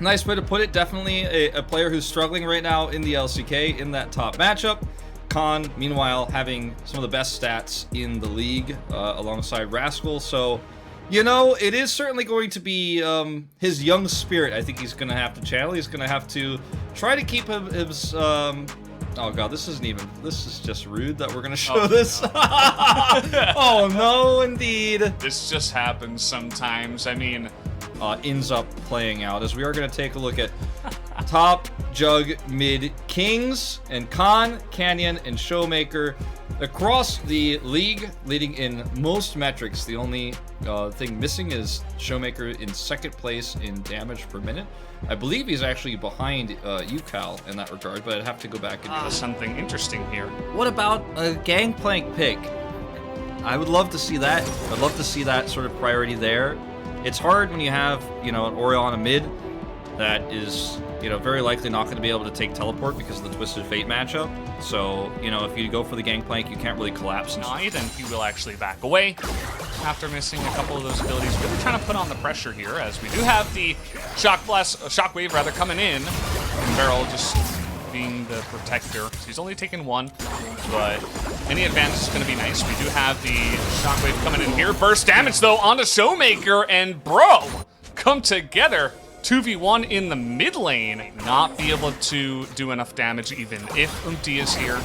Nice way to put it. Definitely a player who's struggling right now in the LCK in that top matchup. Khan, meanwhile, having some of the best stats in the league alongside Rascal. So, you know, it is certainly going to be his young spirit. I think he's going to have to channel. He's going to have to try to keep his... oh god, this is just rude that we're going to show this. No. Oh no, indeed. This just happens sometimes. I mean... ends up playing out, as we are going to take a look at top jug mid kings, and Khan, Canyon, and ShowMaker across the league, leading in most metrics. The only thing missing is ShowMaker in second place in damage per minute. I believe he's actually behind UCal in that regard, but I'd have to go back and do something interesting here. What about a gangplank pick? I would love to see that. I'd love to see that sort of priority there. It's hard when you have, you know, an Orion mid that is, you know, very likely not going to be able to take teleport because of the Twisted Fate matchup. So, you know, if you go for the gangplank, you can't really collapse. Then he will actually back away after missing a couple of those abilities. Really trying to put on the pressure here, as we do have the Shockwave rather coming in, and Beryl just being the protector. So he's only taken one, but any advantage is going to be nice. We do have the Shockwave coming in here. Burst damage, though, onto ShowMaker, and BRO come together. 2v1 in the mid lane. Not be able to do enough damage even if is here.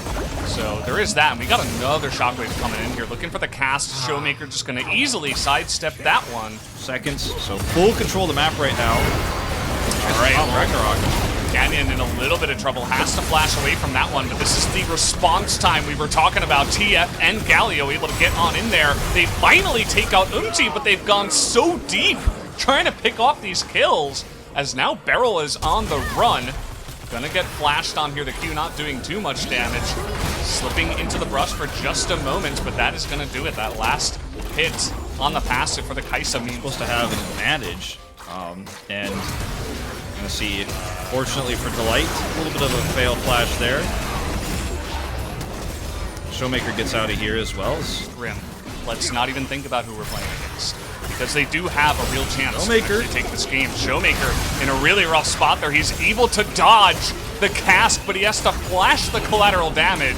So there is that. And we got another Shockwave coming in here, looking for the cast. ShowMaker just going to easily sidestep that one. Seconds, so full control of the map right now. All right, Ragnarok. Canyon in a little bit of trouble, has to flash away from that one, but this is the response time we were talking about. TF and Galio able to get on in there. They finally take out but they've gone so deep trying to pick off these kills, as now Beryl is on the run. Gonna get flashed on here, the Q not doing too much damage. Slipping into the brush for just a moment, but that is gonna do it. That last hit on the passive for the Kaisa means supposed to have an advantage, and gonna see, fortunately for Delight, a little bit of a fail flash there. ShowMaker gets out of here as well. Grim. Let's not even think about who we're playing against, because they do have a real chance ShowMaker to take this game. ShowMaker in a really rough spot there. He's able to dodge the cask, but he has to flash the collateral damage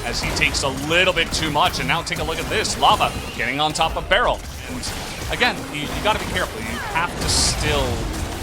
as he takes a little bit too much. And now take a look at this. Lava getting on top of Beryl. And again, you gotta be careful. You have to still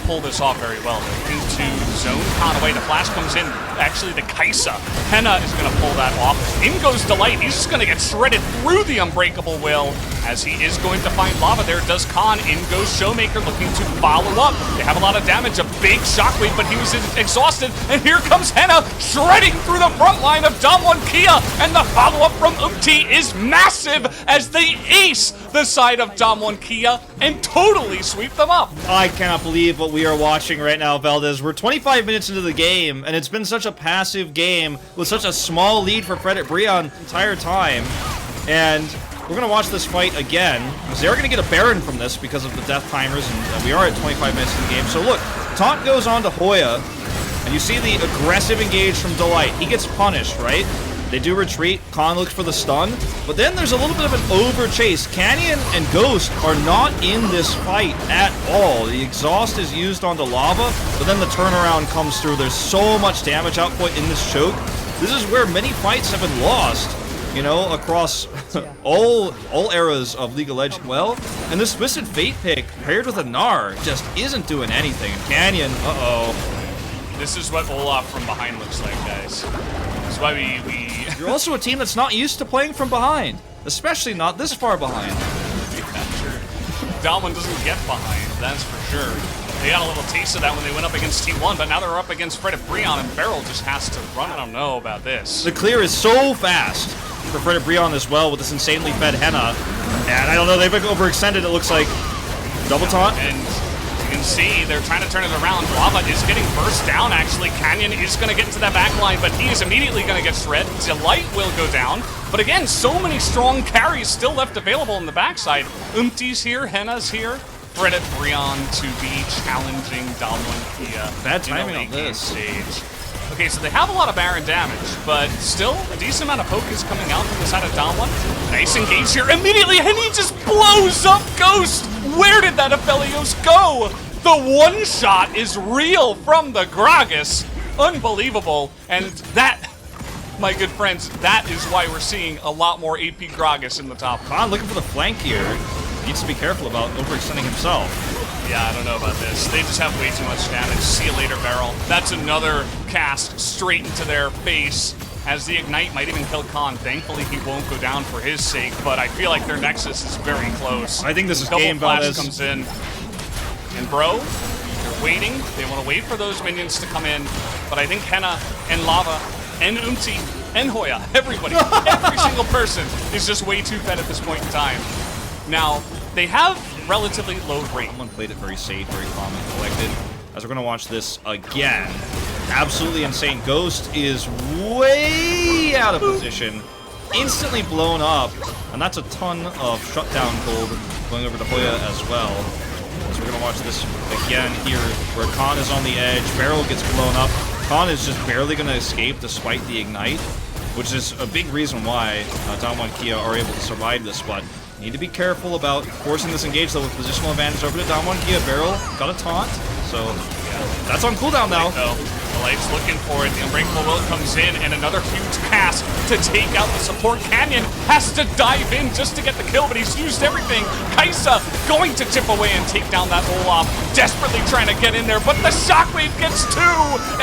pull this off very well. Into zone Conaway, the flash comes in. Actually, the Kaisa. Henna is going to pull that off. In goes Delight. He's just going to get shredded through the Unbreakable Will, as he is going to find Lava. There does Khan. In goes ShowMaker, looking to follow up. They have a lot of damage, a big Shockwave, but he was exhausted. And here comes Henna, shredding through the front line of Damwon Kia. And the follow-up from is massive, as they ace the side of Damwon Kia and totally sweep them up. I cannot believe what we are watching right now, Valdez. We're 25 minutes into the game, and it's been such a passive game with such a small lead for Fredit Breon the entire time. And we're going to watch this fight again, because they are going to get a Baron from this because of the death timers, and we are at 25 minutes in the game. So look, taunt goes on to Hoya, and you see the aggressive engage from Delight. He gets punished, right? They do retreat. Khan looks for the stun, but then there's a little bit of an over chase. Canyon and Ghost are not in this fight at all. The exhaust is used onto Lava, but then the turnaround comes through. There's so much damage output in this choke. This is where many fights have been lost, you know, across all eras of League of Legends. Well, and this Twisted Fate pick paired with a Gnar just isn't doing anything. And Canyon, This is what Olaf from behind looks like, guys. That's why we... You're also a team that's not used to playing from behind, especially not this far behind. Yeah, sure. Dalman doesn't get behind, that's for sure. They got a little taste of that when they went up against T1, but now they're up against Fredit Breon, and Beryl just has to run. I don't know about this. The clear is so fast for Fredit Breon as well with this insanely fed Henna. And I don't know, they've overextended, it looks like. Double taunt. And you can see they're trying to turn it around. Lava is getting burst down, actually. Canyon is going to get into that back line, but he is immediately going to get shred. Delight will go down. But again, so many strong carries still left available in the backside. Umti's here, Henna's here. Fredit Breon to be challenging Damwon Kia. Bad timing on this stage. Okay, so they have a lot of Baron damage, but still a decent amount of poke is coming out from the side of Damwon. Nice engage here immediately, and he just blows up Ghost! Where did that Aphelios go? The one shot is real from the Gragas. Unbelievable. And that, my good friends, that is why we're seeing a lot more AP Gragas in the top. Khan looking for the flank here. Needs to be careful about overextending himself. Yeah, I don't know about this. They just have way too much damage. See you later, Barrel. That's another cast straight into their face, as the Ignite might even kill Khan. Thankfully, he won't go down for his sake, but I feel like their Nexus is very close. I think this is Double game, flash Valdez. comes in. And Bro, they're waiting. They want to wait for those minions to come in, but I think Henna and Lava and Umti and Hoya, everybody, every single person is just way too fed at this point in time. Now, they have relatively low rate. Someone played it very safe, very calm and collected. As we're going to watch this again. Absolutely insane. Ghost is way out of position. Instantly blown up. And that's a ton of shutdown gold going over to Hoya as well. So we're going to watch this again here, where Khan is on the edge. Barrel gets blown up. Khan is just barely going to escape despite the Ignite, which is a big reason why Damwon Kia are able to survive this. But need to be careful about forcing this engage, though, with positional advantage over to Damwon Kia. Barrel got a taunt, so that's on cooldown now. The Light's looking for it. The Unbreakable Will comes in, and another huge cast to take out the support. Canyon has to dive in just to get the kill, but he's used everything. Kaisa going to tip away and take down that Olaf, desperately trying to get in there, but the Shockwave gets two,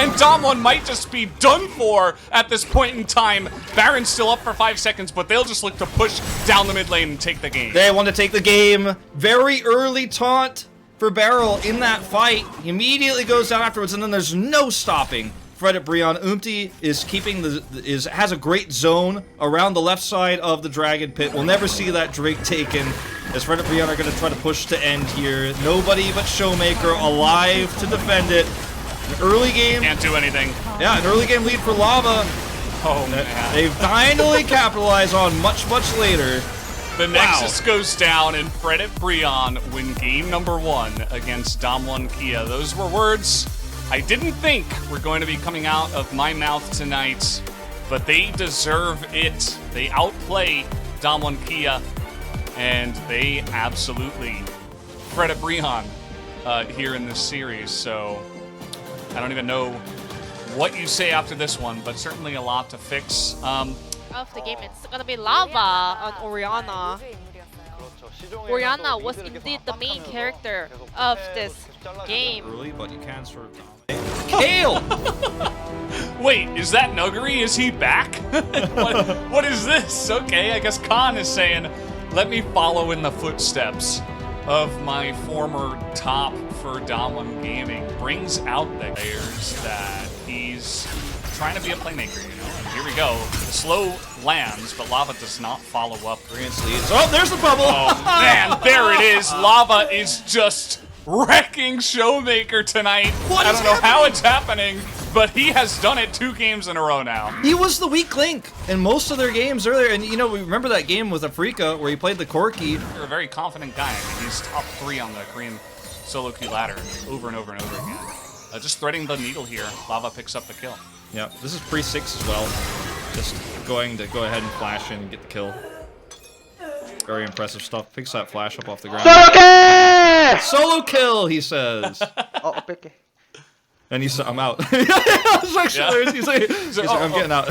and Damwon might just be done for at this point in time. Baron's still up for 5 seconds, but they'll just look to push down the mid lane and take the game. They want to take the game. Very early taunt for Barrel in that fight. He immediately goes down afterwards, and then there's no stopping Fredit Brion. Umti is keeping has a great zone around the left side of the Dragon Pit. We'll never see that Drake taken, as Fredit Brion are going to try to push to end here. Nobody but ShowMaker alive to defend it. An early game. Can't do anything. Yeah, an early game lead for Lava. Oh, man. They've finally capitalized on much later. The Nexus goes down, and Fredit Brion win game number 1 against Damwon Kia. Those were words I didn't think were going to be coming out of my mouth tonight, but they deserve it. They outplay Damwon Kia, and they absolutely Fredit Brion here in this series. So I don't even know what you say after this one, but certainly a lot to fix. Of the game, it's gonna be Lava on Orianna. Orianna was indeed the main character of this game. Early, but you can sort of dominate. Kale! Wait, is that Nuggery? Is he back? what is this? Okay, I guess Khan is saying, let me follow in the footsteps of my former top for Damwon Gaming. Brings out the players that he's trying to be a playmaker, you know. And here we go. The slow lands, but Lava does not follow up. Oh, there's the bubble! Oh, man, there it is. Lava is just wrecking ShowMaker tonight. I don't know how it's happening, but he has done it 2 games in a row now. He was the weak link in most of their games earlier, and you know, we remember that game with Afrika where he played the Corki. You're a very confident guy. I mean, he's top 3 on the Korean solo queue ladder over and over and over again. Just threading the needle here. Lava picks up the kill. Yeah, this is pre-6 as well. Just going to go ahead and flash in and get the kill. Very impressive stuff. Picks that flash up off the ground. Solo kill! Solo kill, he says. Oh, okay. And he said, I'm out. It's actually, he's like, I'm getting out.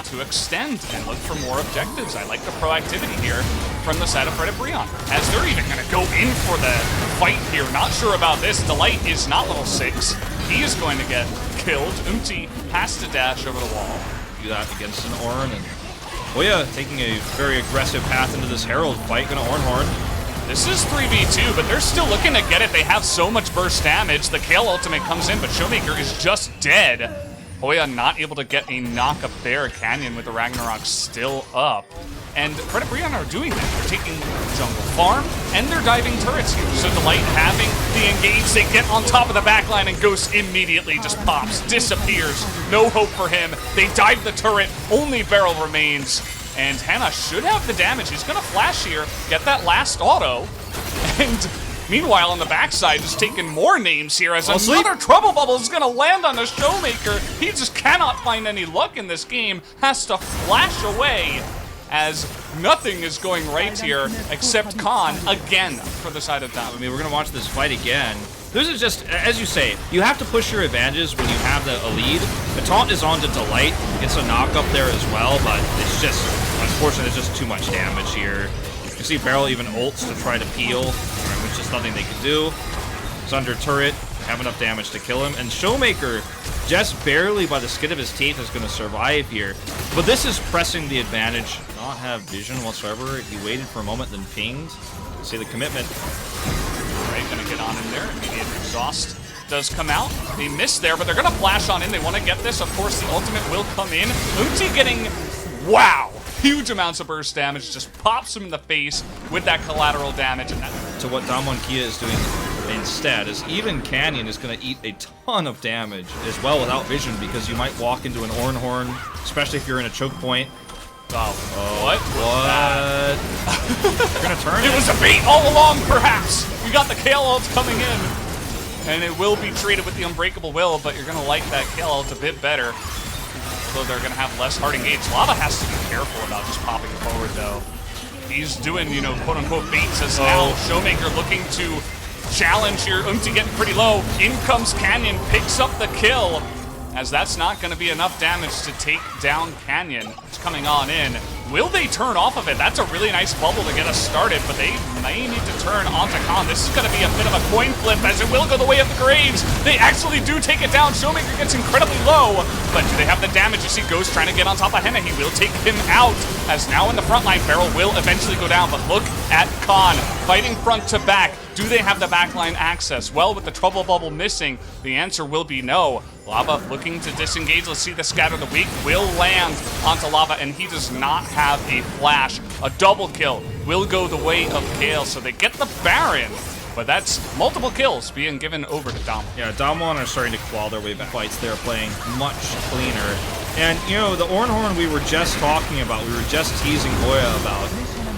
To extend and look for more objectives. I like the proactivity here from the side of Fredit Brion, as they're even going to go in for the fight here. Not sure about this. Delight is not level 6. He is going to get killed. Umti has to dash over the wall. Do that against an Ornn, and Hoya taking a very aggressive path into this Herald fight. Gonna Ornn Horn. This is 3v2, but they're still looking to get it. They have so much burst damage. The Kale ultimate comes in, but ShowMaker is just dead. Hoya not able to get a knock up there. Canyon with the Ragnarok still up. And Fredit Brion are doing that. They're taking jungle farm, and they're diving turrets here. So Delight having the engage, they get on top of the backline, and Ghost immediately just pops, disappears. No hope for him. They dive the turret, only Barrel remains. And Hannah should have the damage. He's gonna flash here, get that last auto, and meanwhile on the backside just taking more names here as another Trouble Bubble is gonna land on the ShowMaker. He just cannot find any luck in this game, has to flash away as nothing is going right here except Khan again for the side of Dom. I mean, we're gonna watch this fight again. This is just, as you say, you have to push your advantages when you have a lead. The taunt is on to Delight, gets a knock up there as well, but it's just, unfortunately, it's just too much damage here. You see BRO even ults to try to peel, which is nothing they can do. He's under turret, have enough damage to kill him, and ShowMaker, just barely by the skin of his teeth, is going to survive here. But this is pressing the advantage. Not have vision whatsoever. He waited for a moment, then pinged. You see the commitment. Right, gonna get on in there. Immediate exhaust does come out. They missed there, but they're gonna flash on in. They want to get this. Of course, the ultimate will come in. Uti getting, wow, huge amounts of burst damage. Just pops him in the face with that collateral damage. And that to what Kia is doing instead is even Canyon is going to eat a ton of damage as well without vision, because you might walk into an Ornhorn, especially if you're in a choke point. What? They're gonna turn it. It was a bait all along, perhaps. We got the Kale ult coming in, and it will be treated with the Unbreakable Will, but you're gonna like that Kale ult a bit better. So they're gonna have less hard engage. Lava has to be careful about just popping forward, though. He's doing, you know, quote-unquote baits as now ShowMaker looking to challenge here. Getting pretty low. In comes Canyon, picks up the kill, as that's not going to be enough damage to take down Canyon. It's coming on in. Will they turn off of it? That's a really nice bubble to get us started, but they may need to turn onto Khan. This is going to be a bit of a coin flip, as it will go the way of the Graves. They actually do take it down. ShowMaker gets incredibly low, but do they have the damage? You see Ghost trying to get on top of Henna. He will take him out, as now in the front line, Barrel will eventually go down, but look at Khan fighting front to back. Do they have the backline access? Well, with the Trouble Bubble missing, the answer will be no. Lava looking to disengage. Let's see the Scatter the Weak will land onto Lava, and he does not have a flash. A double kill will go the way of Kale, so they get the Baron. But that's multiple kills being given over to Dom. Yeah, Damwon are starting to claw their way back. Fights, they're playing much cleaner. And, you know, the Ornhorn we were just talking about, we were just teasing Goya about,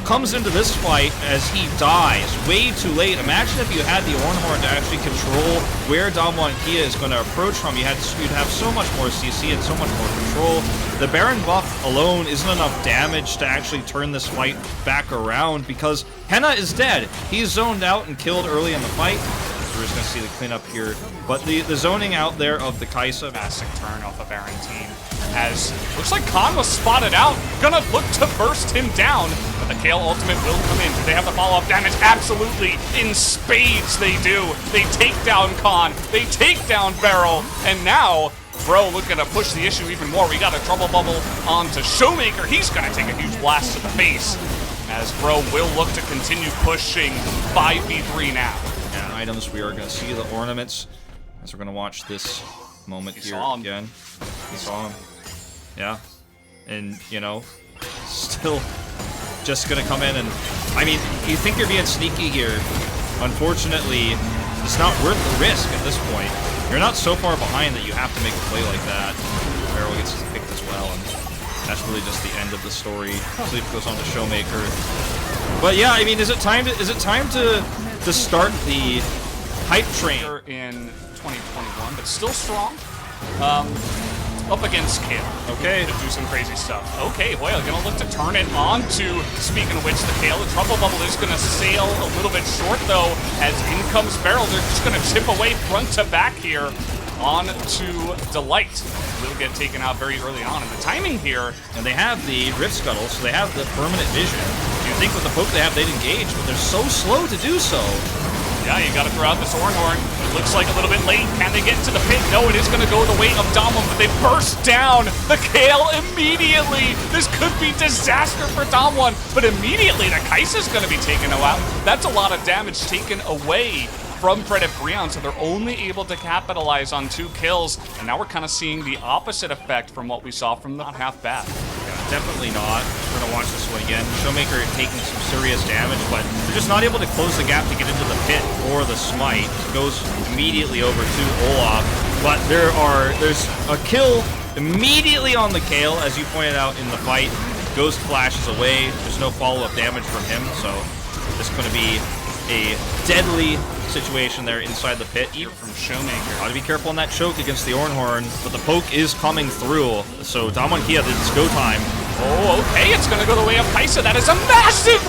comes into this fight as he dies way too late. Imagine if you had the Ornhorn to actually control where Kia is going to approach from. You'd have so much more CC and so much more control. The Baron buff alone isn't enough damage to actually turn this fight back around, because Henna is dead. He's zoned out and killed early in the fight. So we're just going to see the cleanup here. But the zoning out there of the Kaisa. Fantastic turn off the Baron team, as looks like Khan was spotted out. Gonna look to burst him down, but the Kale ultimate will come in. Do they have the follow-up damage? Absolutely. In spades they do. They take down Khan. They take down Barrel. And now BRO looking to push the issue even more. We got a Trouble Bubble onto ShowMaker. He's gonna take a huge blast to the face, as BRO will look to continue pushing 5v3 now. And items, we are going to see the ornaments, as we're going to watch this moment here again. He saw him. Yeah. And, you know, still just going to come in and, I mean, you think you're being sneaky here. Unfortunately, it's not worth the risk at this point. You're not so far behind that you have to make a play like that. Barrel gets picked as well, and that's really just the end of the story. Sleep goes on to ShowMaker. But yeah, I mean, is it time to start the hype train? In 2021, but still strong. Up against Kale. Okay. To do some crazy stuff. Okay, Hoyle gonna look to turn it onto, speaking of which, the Kale. The Trouble Bubble is gonna sail a little bit short, though, as in comes Barrel. They're just gonna chip away front to back here on to Delight. Will get taken out very early on. And the timing here, and they have the Rift Scuttle, so they have the permanent vision. You'd think with the poke they have, they'd engage, but they're so slow to do so. Yeah, you gotta throw out this Ornhorn. It looks like a little bit late. Can they get into the pit? No, it is gonna go the way of Damwon, but they burst down the Kale immediately. This could be disaster for Damwon, but immediately the Kai'Sa's gonna be taken out. That's a lot of damage taken away from Fredit Brion, so they're only able to capitalize on 2 kills, and now we're kind of seeing the opposite effect from what we saw from the not half bad. Yeah, definitely not. We're gonna watch this one again. ShowMaker taking some serious damage, but they're just not able to close the gap to get into the pit or the smite. It goes immediately over to Olaf, but there's a kill immediately on the Kale, as you pointed out in the fight. Ghost flashes away. There's no follow-up damage from him, so this is going to be a deadly situation there inside the pit. Here from ShowMaker. Got to be careful on that choke against the Ornhorn, but the poke is coming through. So Kia, it's go time. Oh, okay, it's gonna go the way of Paisa. That is a massive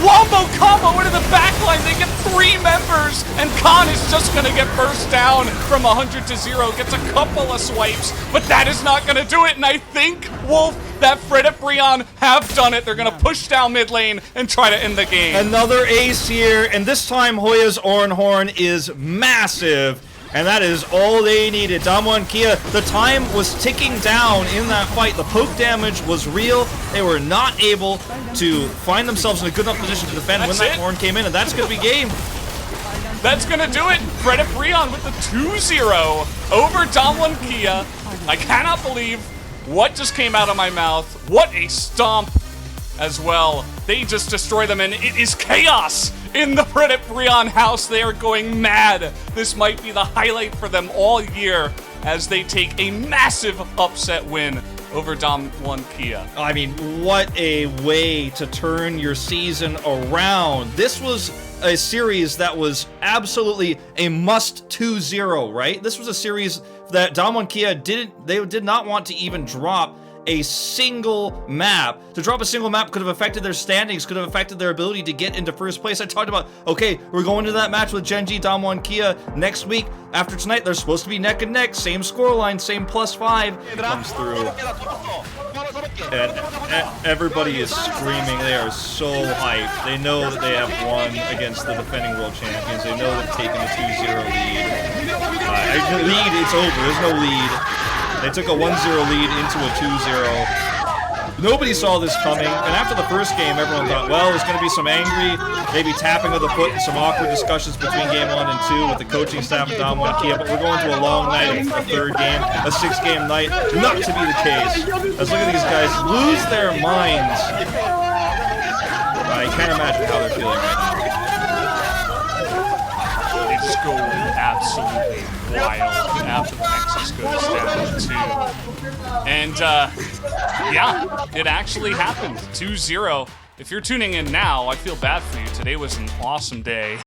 wombo combo into the backline. They get 3 members, and Khan is just gonna get burst down from 100 to 0. Gets a couple of swipes, but that is not gonna do it. And I think, Wolf, that Fred and Breon have done it. They're gonna push down mid lane and try to end the game. Another ace here, and this time Hoya's Oranhorn is massive. And that is all they needed. Damwon Kia, the time was ticking down in that fight. The poke damage was real. They were not able to find themselves in a good enough position to defend when that horn came in, and that's going to be game. That's going to do it. Fred and Breon with the 2-0 over Damwon Kia. I cannot believe what just came out of my mouth. What a stomp as well. They just destroy them, and it is chaos in the Fred and Breon house. They are going mad. This might be the highlight for them all year as they take a massive upset win over Damwon Kia. I mean, what a way to turn your season around. This was a series that was absolutely a must 2-0, right? This was a series that Damwon Kia did not want to even drop a single map. To drop a single map could have affected their standings, could have affected their ability to get into first place. I talked about, okay, we're going to that match with Genji, Damwon Kia next week. After tonight, they're supposed to be neck and neck, same scoreline, same +5. Comes through. And everybody is screaming. They are so hyped. They know that they have won against the defending world champions. They know they've taken a 2-0 lead. Lead, it's over. There's no lead. They took a 1-0 lead into a 2-0. Nobody saw this coming, and after the first game, everyone thought, well, there's going to be some angry, maybe tapping of the foot and some awkward discussions between game 1 and 2 with the coaching staff of Damwon Kia, but we're going to a long night, a third game, a 6-game night. Not to be the case. Let's look at these guys lose their minds. I can't imagine how they're feeling right now. They just go absolutely wild after the Nexus goes down too. And yeah, it actually happened. 2-0. If you're tuning in now, I feel bad for you. Today was an awesome day.